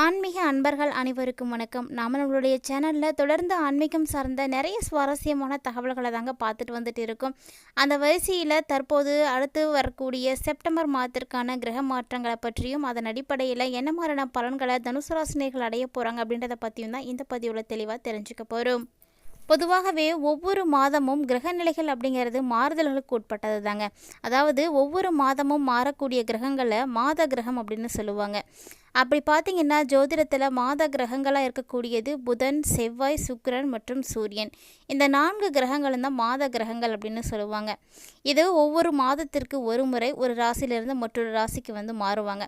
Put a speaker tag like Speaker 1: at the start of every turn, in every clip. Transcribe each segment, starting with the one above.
Speaker 1: ஆன்மீக அன்பர்கள் அனைவருக்கும் வணக்கம். நம்மளுடைய சேனலில் தொடர்ந்து ஆன்மீகம் சார்ந்த நிறைய சுவாரஸ்யமான தகவல்களை தாங்க பார்த்துட்டு வந்துட்டு இருக்கோம். அந்த வரிசையில் தற்போது அடுத்து வரக்கூடிய செப்டம்பர் மாதத்திற்கான கிரக மாற்றங்களை பற்றியும் அதன் அடிப்படையில் என்ன மாதிரியான பலன்களை தனுசு ராசினியர்கள் அடைய போகிறாங்க அப்படின்றத பற்றியும் தான் இந்த பதிவில் தெளிவாக தெரிஞ்சுக்க போகிறோம். பொதுவாகவே ஒவ்வொரு மாதமும் கிரகநிலைகள் அப்படிங்கிறது மாறுதல்களுக்கு உட்பட்டது தாங்க. அதாவது ஒவ்வொரு மாதமும் மாறக்கூடிய கிரகங்களை மாத கிரகம் அப்படின்னு சொல்லுவாங்க. அப்படி பார்த்தீங்கன்னா ஜோதிடத்தில் மாத கிரகங்களாக இருக்கக்கூடியது புதன், செவ்வாய், சுக்கிரன் மற்றும் சூரியன். இந்த 4 கிரகங்களும் தான் மாத கிரகங்கள் அப்படின்னு சொல்லுவாங்க. இது ஒவ்வொரு மாதத்திற்கு ஒரு முறை ஒரு ராசியிலிருந்து மற்றொரு ராசிக்கு மாறுவாங்க.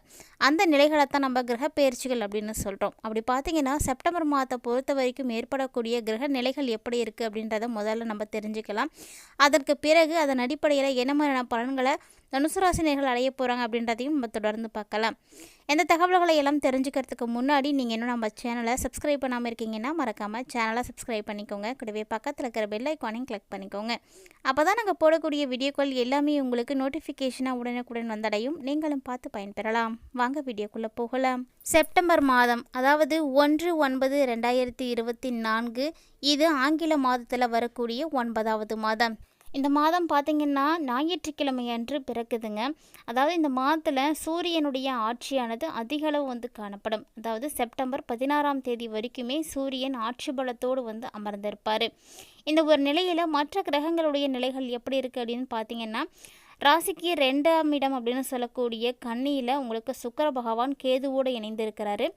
Speaker 1: அந்த நிலைகளை தான் நம்ம கிரக பெயர்ச்சிகள் அப்படின்னு சொல்கிறோம். அப்படி பார்த்தீங்கன்னா செப்டம்பர் மாதத்தை பொறுத்த வரைக்கும் ஏற்படக்கூடிய கிரக நிலைகள் எப்படி இருக்குது அப்படின்றத முதல்ல நம்ம தெரிஞ்சுக்கலாம். அதற்கு பிறகு அதன் அடிப்படையில் என்ன மாதிரியான பலன்களை தனுசு ராசினியர்கள் அடைய போகிறாங்க அப்படின்றதையும் நம்ம தொடர்ந்து பார்க்கலாம். எந்த தகவல்களை எல்லாம் தெரிஞ்சுக்கிறதுக்கு முன்னாடி நீங்கள் இன்னும் நம்ம சேனலை சப்ஸ்கிரைப் பண்ணாமல் இருக்கீங்கன்னா மறக்காமல் சேனலை சப்ஸ்கிரைப் பண்ணிக்கோங்க. கூடவே பக்கத்தில் இருக்கிற பெல் ஐக்கானையும் கிளிக் பண்ணிக்கோங்க. அப்போ தான் நாங்கள் போடக்கூடிய வீடியோக்கள் எல்லாமே உங்களுக்கு நோட்டிஃபிகேஷனாக உடனுக்குடன் வந்தடையும். நீங்களும் பார்த்து பயன்பெறலாம். வாங்க வீடியோக்குள்ளே போகலாம். செப்டம்பர் மாதம், அதாவது 1/9/2024, இது ஆங்கில மாதத்தில் வரக்கூடிய 9வது மாதம். இந்த மாதம் பார்த்திங்கன்னா ஞாயிற்றுக்கிழமை அன்று பிறக்குதுங்க. அதாவது இந்த மாதத்தில் சூரியனுடைய ஆட்சியானது அதிகளவு காணப்படும். அதாவது செப்டம்பர் 16ஆம் தேதி வரைக்குமே சூரியன் ஆட்சி பலத்தோடு அமர்ந்திருப்பார். இந்த ஒரு நிலையில் மற்ற கிரகங்களுடைய நிலைகள் எப்படி இருக்குது அப்படின்னு பார்த்திங்கன்னா, ராசிக்கு 2ஆம் இடம் அப்படின்னு சொல்லக்கூடிய கன்னியில் உங்களுக்கு சுக்கிர பகவான் கேதுவோடு இணைந்திருக்கிறாரு.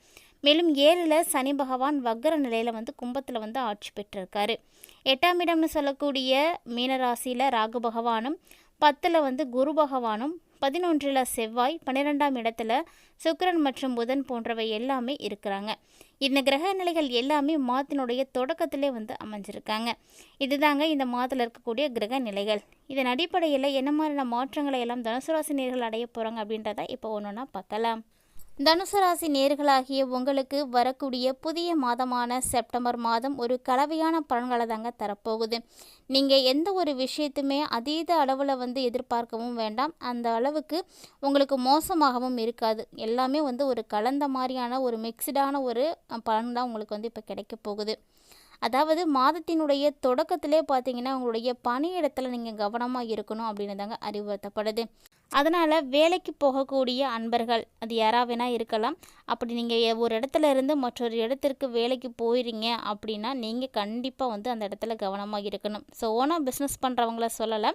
Speaker 1: மேலும் 7ல் சனி பகவான் வக்ர நிலையில் கும்பத்தில் ஆட்சி பெற்றிருக்காரு. 8ஆம் இடம்னு சொல்லக்கூடிய மீனராசியில் ராகு பகவானும், 10ல் குரு பகவானும், 11ல் செவ்வாய், 12ஆம் இடத்துல சுக்கிரன் மற்றும் புதன் போன்றவை எல்லாமே இருக்கிறாங்க. இந்த கிரக நிலைகள் எல்லாமே மாதத்தினுடைய தொடக்கத்திலே அமைஞ்சிருக்காங்க. இதுதாங்க இந்த மாதத்தில் இருக்கக்கூடிய கிரக நிலைகள். இதன் அடிப்படையில் என்ன மாதிரியான மாற்றங்களை எல்லாம் தனுசு ராசி நேயர்கள் அடைய போகிறாங்க அப்படின்றத இப்போ ஒன்றா பார்க்கலாம். தனுசு ராசி நேயர்களாகிய உங்களுக்கு வரக்கூடிய புதிய மாதமான செப்டம்பர் மாதம் ஒரு கலவையான பலன்களை தாங்க தரப்போகுது. நீங்கள் எந்த ஒரு விஷயத்துமே அதீத அளவில் எதிர்பார்க்கவும் வேண்டாம். அந்த அளவுக்கு உங்களுக்கு மோசமாகவும் இருக்காது. எல்லாமே ஒரு கலந்த மாதிரியான ஒரு மிக்சடான ஒரு பலன் தான் உங்களுக்கு இப்போ கிடைக்க போகுது. அதாவது மாதத்தினுடைய தொடக்கத்திலே பார்த்தீங்கன்னா உங்களுடைய பணியிடத்தில் நீங்கள் கவனமாக இருக்கணும் அப்படின்னு தாங்க அறிவுறுத்தப்படுது. அதனால் வேலைக்கு போகக்கூடிய அன்பர்கள், அது யாராக வேணால் இருக்கலாம். அப்படி நீங்கள் ஒரு இடத்துல இருந்து மற்றொரு இடத்திற்கு வேலைக்கு போயிடுறீங்க அப்படின்னா நீங்கள் கண்டிப்பாக அந்த இடத்துல கவனமாக இருக்கணும். ஸோ ஓனாக பிஸ்னஸ் பண்ணுறவங்கள சொல்லலை,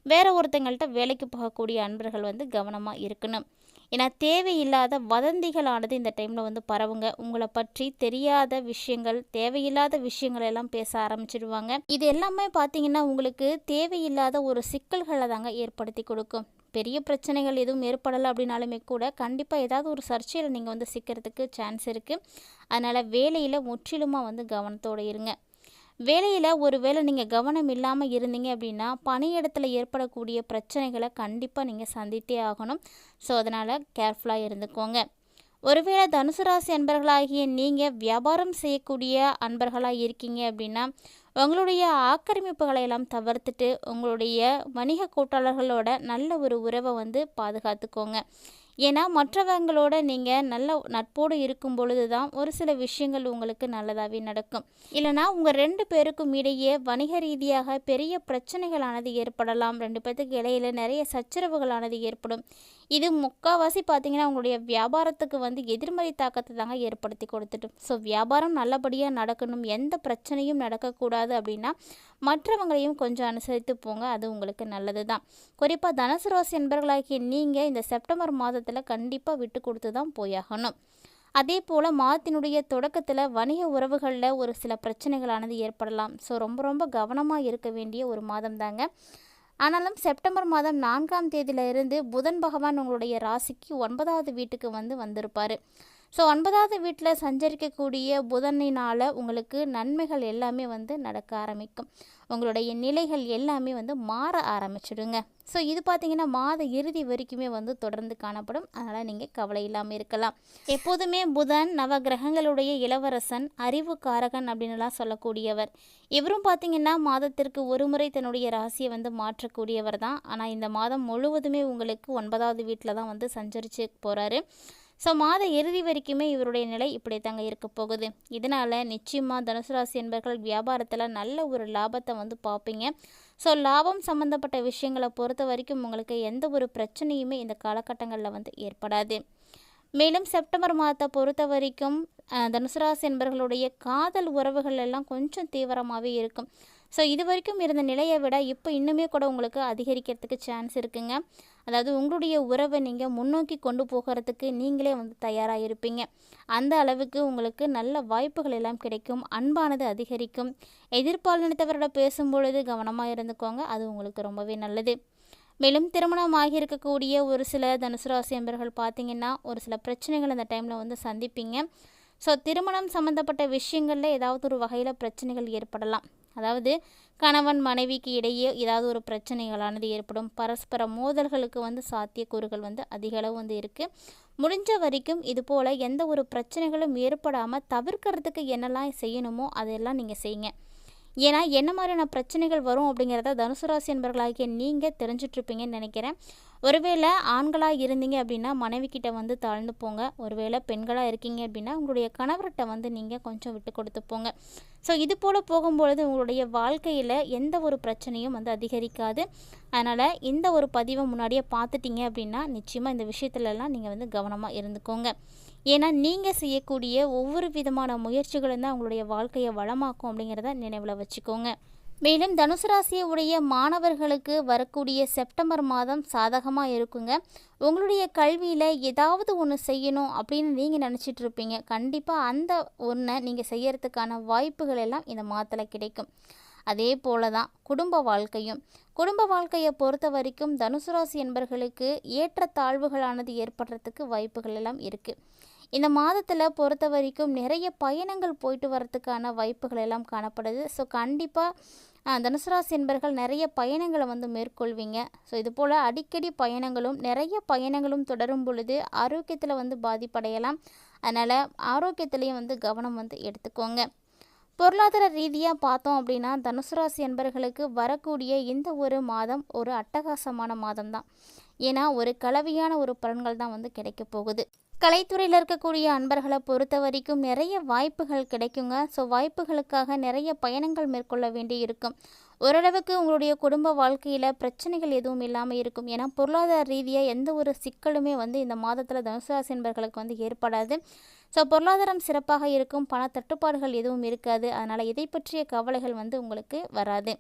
Speaker 1: வேறு ஒருத்தங்கள்ட்ட வேலைக்கு போகக்கூடிய அன்பர்கள் கவனமாக இருக்கணும். ஏன்னா தேவையில்லாத வதந்திகளானது இந்த டைமில் பரவுங்க. உங்களை பற்றி தெரியாத விஷயங்கள், தேவையில்லாத விஷயங்கள் எல்லாம் பேச ஆரம்பிச்சிடுவாங்க. இது எல்லாமே பார்த்தீங்கன்னா உங்களுக்கு தேவையில்லாத ஒரு சிக்கல்களை தாங்க ஏற்படுத்தி கொடுக்கும். பெரிய பிரச்சனைகள் எதுவும் ஏற்படலை அப்படின்னாலுமே கூட கண்டிப்பாக ஏதாவது ஒரு சர்ச்சையில் நீங்கள் சிக்கிறதுக்கு சான்ஸ் இருக்குது. அதனால் வேலையில் முற்றிலுமாக கவனத்தோடு இருங்க. வேலையில் ஒரு வேளை நீங்கள் கவனம் இல்லாமல் இருந்தீங்க அப்படின்னா பணியிடத்தில் ஏற்படக்கூடிய பிரச்சனைகளை கண்டிப்பாக நீங்கள் சந்தித்தே ஆகணும். ஸோ அதனால் கேர்ஃபுல்லாக இருந்துக்கோங்க. ஒருவேளை தனுசு ராசி அன்பர்களாகிய நீங்கள் வியாபாரம் செய்யக்கூடிய அன்பர்களாக இருக்கீங்க அப்படின்னா உங்களுடைய ஆக்கிரமிப்புகளை எல்லாம் தவிர்த்துட்டு உங்களுடைய வணிக கூட்டாளர்களோட நல்ல ஒரு உறவை பாதுகாத்துக்கோங்க. ஏன்னா மற்றவங்களோட நீங்கள் நல்ல நட்போடு இருக்கும் பொழுது தான் ஒரு சில விஷயங்கள் உங்களுக்கு நல்லதாகவே நடக்கும். இல்லைனா உங்கள் 2 பேருக்கும் இடையே வணிக ரீதியாக பெரிய பிரச்சனைகளானது ஏற்படலாம். 2 பேர்த்துக்கு இடையில நிறைய சச்சரவுகளானது ஏற்படும். இது முக்கால்வாசி பார்த்தீங்கன்னா உங்களுடைய வியாபாரத்துக்கு எதிர்மறை தாக்கத்தை தாங்க ஏற்படுத்தி கொடுத்துட்டு. ஸோ வியாபாரம் நல்லபடியாக நடக்கணும், எந்த பிரச்சனையும் நடக்கக்கூடாது அப்படின்னா மற்றவங்களையும் கொஞ்சம் அனுசரித்து போங்க. அது உங்களுக்கு நல்லது தான். குறிப்பாக தனுசு ராசி என்பர்களாகிய நீங்கள் இந்த செப்டம்பர் மாதத்தில் கண்டிப்பாக விட்டு கொடுத்து தான் போயாகணும். அதே போல் மாதத்தினுடைய தொடக்கத்தில் வணிக உறவுகளில் ஒரு சில பிரச்சனைகளானது ஏற்படலாம். ஸோ ரொம்ப ரொம்ப கவனமாக இருக்க வேண்டிய ஒரு மாதம் தாங்க. ஆனாலும் செப்டம்பர் மாதம் 4ஆம் தேதியிலிருந்து புதன் பகவான் உங்களுடைய ராசிக்கு 9வது வீட்டுக்கு வந்திருப்பார். ஸோ 9வது வீட்டில் சஞ்சரிக்கக்கூடிய புதனினால் உங்களுக்கு நன்மைகள் எல்லாமே நடக்க ஆரம்பிக்கும். உங்களுடைய நிலைகள் எல்லாமே மாற ஆரம்பிச்சிடுங்க. ஸோ இது பார்த்திங்கன்னா மாத இறுதி வரைக்குமே தொடர்ந்து காணப்படும். அதனால் நீங்கள் கவலை இல்லாமல் இருக்கலாம். எப்போதுமே புதன் நவகிரகங்களுடைய இளவரசன், அறிவு காரகன் அப்படின்னுலாம் சொல்லக்கூடியவர். இவரும் பார்த்திங்கன்னா மாதத்திற்கு ஒரு முறை தன்னுடைய ராசியை மாற்றக்கூடியவர் தான். ஆனால் இந்த மாதம் முழுவதுமே உங்களுக்கு 9வது வீட்டில் தான் சஞ்சரித்து போகிறாரு. ஸோ மாத இறுதி வரைக்குமே இவருடைய நிலை இப்படி தாங்க இருக்க போகுது. இதனால் நிச்சயமாக தனுசு ராசி என்பர்கள் வியாபாரத்தில் நல்ல ஒரு லாபத்தை வந்து பார்ப்பீங்க. ஸோ லாபம் சம்மந்தப்பட்ட விஷயங்களை பொறுத்த வரைக்கும் உங்களுக்கு எந்த ஒரு பிரச்சனையுமே இந்த காலகட்டங்களில் வந்து ஏற்படாது. மேலும் செப்டம்பர் மாதத்தை பொறுத்த வரைக்கும் தனுசு ராசி என்பர்களுடைய காதல் உறவுகள் எல்லாம் கொஞ்சம் தீவிரமாகவே இருக்கும். ஸோ இது வரைக்கும் இருந்த நிலையை விட இப்போ இன்னுமே கூட உங்களுக்கு அதிகரிக்கிறதுக்கு சான்ஸ் இருக்குங்க. அதாவது உங்களுடைய உறவை நீங்கள் முன்னோக்கி கொண்டு போகிறதுக்கு நீங்களே வந்து தயாராக இருப்பீங்க. அந்த அளவுக்கு உங்களுக்கு நல்ல வாய்ப்புகள் எல்லாம் கிடைக்கும். அன்பானது அதிகரிக்கும். எதிர்பாலினத்தவரோட பேசும்பொழுது கவனமாக இருந்துக்கோங்க, அது உங்களுக்கு ரொம்பவே நல்லது. மேலும் திருமணம் ஆகியிருக்கக்கூடிய ஒரு சில தனுசு ராசி என்பர்கள் பார்த்திங்கன்னா ஒரு சில பிரச்சனைகள் அந்த டைமில் வந்து சந்திப்பீங்க. ஸோ திருமணம் சம்மந்தப்பட்ட விஷயங்களில் ஏதாவது ஒரு வகையில் பிரச்சனைகள் ஏற்படலாம். அதாவது கணவன் மனைவிக்கு இடையே ஏதாவது ஒரு பிரச்சனைகளானது ஏற்படும். பரஸ்பர மோதல்களுக்கு வந்து சாத்தியக்கூறுகள் வந்து அதிக அளவு வந்து இருக்குது. முடிஞ்ச வரைக்கும் இது போல் எந்த ஒரு பிரச்சனைகளும் ஏற்படாமல் தவிர்க்கிறதுக்கு என்னெல்லாம் செய்யணுமோ அதெல்லாம் நீங்கள் செய்யுங்க. ஏன்னா என்ன மாதிரியான பிரச்சனைகள் வரும் அப்படிங்கிறத தனுசு ராசி என்பவர்களாகிய நீங்கள் தெரிஞ்சிட்ருப்பீங்கன்னு நினைக்கிறேன். ஒருவேளை ஆண்களாக இருந்தீங்க அப்படின்னா மனைவிக்கிட்ட வந்து தாழ்ந்து போங்க. ஒருவேளை பெண்களாக இருக்கீங்க அப்படின்னா உங்களுடைய கணவர்கிட்ட வந்து நீங்கள் கொஞ்சம் விட்டு கொடுத்து போங்க. ஸோ இது போல் போகும்பொழுது உங்களுடைய வாழ்க்கையில் எந்த ஒரு பிரச்சனையும் வந்து அதிகரிக்காது. அதனால் இந்த ஒரு பதிவை முன்னாடியே பார்த்துட்டிங்க அப்படின்னா நிச்சயமாக இந்த விஷயத்துலலாம் நீங்கள் வந்து கவனமாக இருந்துக்கோங்க. ஏன்னா நீங்கள் செய்யக்கூடிய ஒவ்வொரு விதமான முயற்சிகளும் தான் உங்களுடைய வாழ்க்கையை வளமாக்கும் அப்படிங்கிறத நினைவில் வச்சுக்கோங்க. மேலும் தனுசு ராசியை உடைய மாணவர்களுக்கு வரக்கூடிய செப்டம்பர் மாதம் சாதகமாக இருக்குங்க. உங்களுடைய கல்வியில் ஏதாவது ஒன்று செய்யணும் அப்படின்னு நீங்கள் நினச்சிட்டு இருப்பீங்க. கண்டிப்பாக அந்த ஒன்றை நீங்கள் செய்யறதுக்கான வாய்ப்புகள் எல்லாம் இந்த மாதத்தில் கிடைக்கும். அதே போல தான் குடும்ப வாழ்க்கையை பொறுத்த வரைக்கும் தனுசு ராசி என்பர்களுக்கு ஏற்ற தாழ்வுகளானது ஏற்படுறதுக்கு வாய்ப்புகள் எல்லாம் இருக்குது. இந்த மாதத்தில் பொறுத்த வரைக்கும் நிறைய பயணங்கள் போயிட்டு வரத்துக்கான வாய்ப்புகள் எல்லாம் காணப்படுது. ஸோ கண்டிப்பாக தனுசு ராசி என்பர்கள் நிறைய பயணங்களை வந்து மேற்கொள்வீங்க. ஸோ இது போல் அடிக்கடி நிறைய பயணங்களும் தொடரும் பொழுது ஆரோக்கியத்தில் வந்து பாதிப்படையலாம். அதனால் ஆரோக்கியத்திலையும் வந்து கவனம் வந்து எடுத்துக்கோங்க. பொருளாதார ரீதியாக பார்த்தோம் அப்படின்னா தனுசு ராசி என்பர்களுக்கு வரக்கூடிய இந்த ஒரு மாதம் ஒரு அட்டகாசமான மாதம் தான். ஏன்னா ஒரு கலவையான ஒரு பலன்கள் தான் வந்து கிடைக்க போகுது. கலைத்துறையில் இருக்கக்கூடிய அன்பர்களை பொறுத்த வரைக்கும் நிறைய வாய்ப்புகள் கிடைக்குங்க. ஸோ வாய்ப்புகளுக்காக நிறைய பயணங்கள் மேற்கொள்ள வேண்டி இருக்கும். ஓரளவுக்கு உங்களுடைய குடும்ப வாழ்க்கையில் பிரச்சனைகள் எதுவும் இல்லாமல் இருக்கும். ஏன்னா பொருளாதார ரீதியாக எந்த ஒரு சிக்கலுமே வந்து இந்த மாதத்தில் தனுசு ராசி என்பர்களுக்கு வந்து ஏற்படாது. ஸோ பொருளாதாரம் சிறப்பாக இருக்கும். பண தட்டுப்பாடுகள் எதுவும் இருக்காது. அதனால் இதை பற்றிய கவலைகள் வந்து உங்களுக்கு வராது.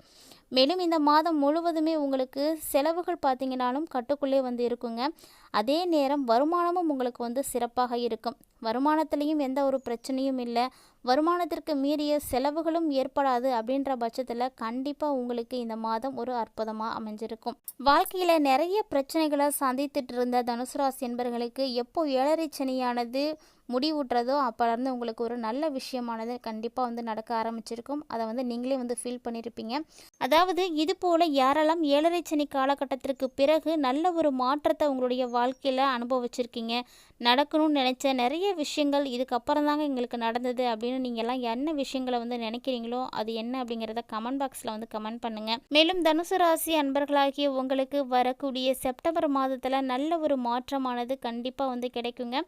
Speaker 1: மேலும் இந்த மாதம் முழுவதுமே உங்களுக்கு செலவுகள் பார்த்திங்கனாலும் கட்டுக்குள்ளே வந்து இருக்குங்க. அதே நேரம் வருமானமும் உங்களுக்கு வந்து சிறப்பாக இருக்கும். வருமானத்துலேயும் எந்த ஒரு பிரச்சனையும் இல்லை. வருமானத்திற்கு மீறிய செலவுகளும் ஏற்படாது. அப்படின்ற பட்சத்தில் கண்டிப்பாக உங்களுக்கு இந்த மாதம் ஒரு அற்புதமாக அமைஞ்சிருக்கும். வாழ்க்கையில் நிறைய பிரச்சனைகளை சந்தித்துட்டு இருந்த தனுசு ராசி என்பர்களுக்கு எப்போ 7.5 சனியானது முடிவுற்றதோ அப்போலேருந்து உங்களுக்கு ஒரு நல்ல விஷயமானது கண்டிப்பாக வந்து நடக்க ஆரம்பிச்சிருக்கும். அதை வந்து நீங்களே வந்து ஃபீல் பண்ணியிருப்பீங்க. அதாவது இது போல் யாரெல்லாம் 7.5 சனி காலகட்டத்திற்கு பிறகு நல்ல ஒரு மாற்றத்தை உங்களுடைய வாழ்க்கையில் அனுபவிச்சிருக்கீங்க, நடக்கணும்னு நினச்ச நிறைய விஷயங்கள் இதுக்கப்புறம் தாங்க எங்களுக்கு நடந்தது அப்படின்னு நீங்கள்லாம் என்ன விஷயங்களை வந்து நினைக்கிறீங்களோ அது என்ன அப்படிங்கிறத கமெண்ட் பாக்ஸில் வந்து கமெண்ட் பண்ணுங்கள். மேலும் தனுசு ராசி அன்பர்களாகிய உங்களுக்கு வரக்கூடிய செப்டம்பர் மாதத்தில் நல்ல ஒரு மாற்றமானது கண்டிப்பாக வந்து கிடைக்குங்க.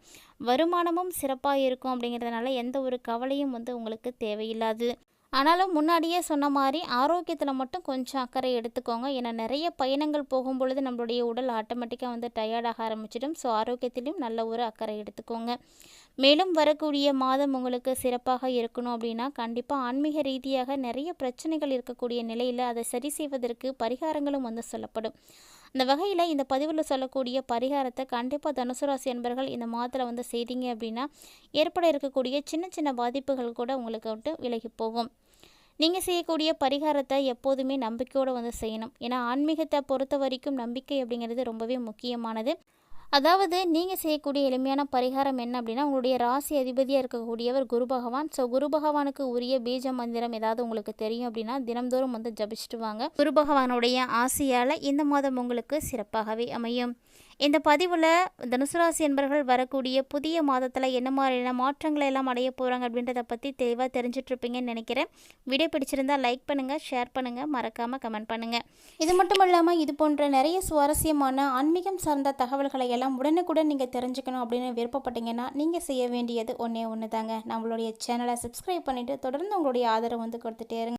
Speaker 1: வருமானமும் சிறப்பாக இருக்கும். அப்படிங்கிறதுனால எந்த ஒரு கவலையும் வந்து உங்களுக்கு தேவையில்லாது. ஆனாலும் முன்னாடியே சொன்ன மாதிரி ஆரோக்கியத்தில் மட்டும் கொஞ்சம் அக்கறை எடுத்துக்கோங்க. ஏன்னா நிறைய பயணங்கள் போகும்பொழுது நம்மளுடைய உடல் ஆட்டோமேட்டிக்காக வந்து டயர்டாக ஆரம்பிச்சிடும். ஸோ ஆரோக்கியத்திலையும் நல்ல ஒரு அக்கறை எடுத்துக்கோங்க. மேலும் வரக்கூடிய மாதம் உங்களுக்கு சிறப்பாக இருக்கணும் அப்படின்னா கண்டிப்பாக ஆன்மீக ரீதியாக நிறைய பிரச்சனைகள் இருக்கக்கூடிய நிலையில் அதை சரி செய்வதற்கு பரிகாரங்களும் வந்து சொல்லப்படும். அந்த வகையில் இந்த பதிவில் சொல்லக்கூடிய பரிகாரத்தை கண்டிப்பாக தனுசு ராசி என்பர்கள் இந்த மாதத்தில் வந்து செய்தீங்க அப்படின்னா ஏற்பட இருக்கக்கூடிய சின்ன சின்ன பாதிப்புகள் கூட உங்களுக்கு விட்டு விலகி போகும். நீங்கள் செய்யக்கூடிய பரிகாரத்தை எப்போதுமே நம்பிக்கையோடு வந்து செய்யணும். ஏன்னா ஆன்மீகத்தை பொறுத்த வரைக்கும் நம்பிக்கை அப்படிங்கிறது ரொம்பவே முக்கியமானது. அதாவது நீங்கள் செய்யக்கூடிய எளிமையான பரிகாரம் என்ன அப்படின்னா உங்களுடைய ராசி அதிபதியாக இருக்கக்கூடியவர் குரு பகவான். ஸோ குரு பகவானுக்கு உரிய பீஜ மந்திரம் ஏதாவது உங்களுக்கு தெரியும் அப்படின்னா தினம்தோறும் வந்து ஜபிச்சுட்டு வாங்க. குரு பகவானுடைய ஆசையால் இந்த மாதம் உங்களுக்கு சிறப்பாகவே அமையும். இந்த பதிவில் தனுசு ராசி என்பவர்கள் வரக்கூடிய புதிய மாதத்தில் என்ன மாதிரியான மாற்றங்களை எல்லாம் அடைய போகிறாங்க அப்படின்றத பற்றி தெளிவாக தெரிஞ்சிட்ருப்பீங்கன்னு நினைக்கிறேன். வீடியோ பிடிச்சிருந்தால் லைக் பண்ணுங்கள், ஷேர் பண்ணுங்கள், மறக்காமல் கமெண்ட் பண்ணுங்கள். இது மட்டும் இல்லாமல் இது போன்ற நிறைய சுவாரஸ்யமான ஆன்மீகம் சார்ந்த தகவல்களை எல்லாம் உடனுக்குடன் நீங்கள் தெரிஞ்சுக்கணும் அப்படின்னு விருப்பப்பட்டீங்கன்னா நீங்கள் செய்ய வேண்டியது ஒன்றே ஒன்று தாங்க. நம்மளுடைய சேனலை சப்ஸ்கிரைப் பண்ணிவிட்டு தொடர்ந்து உங்களுடைய ஆதரவு கொடுத்துட்டே இருங்க.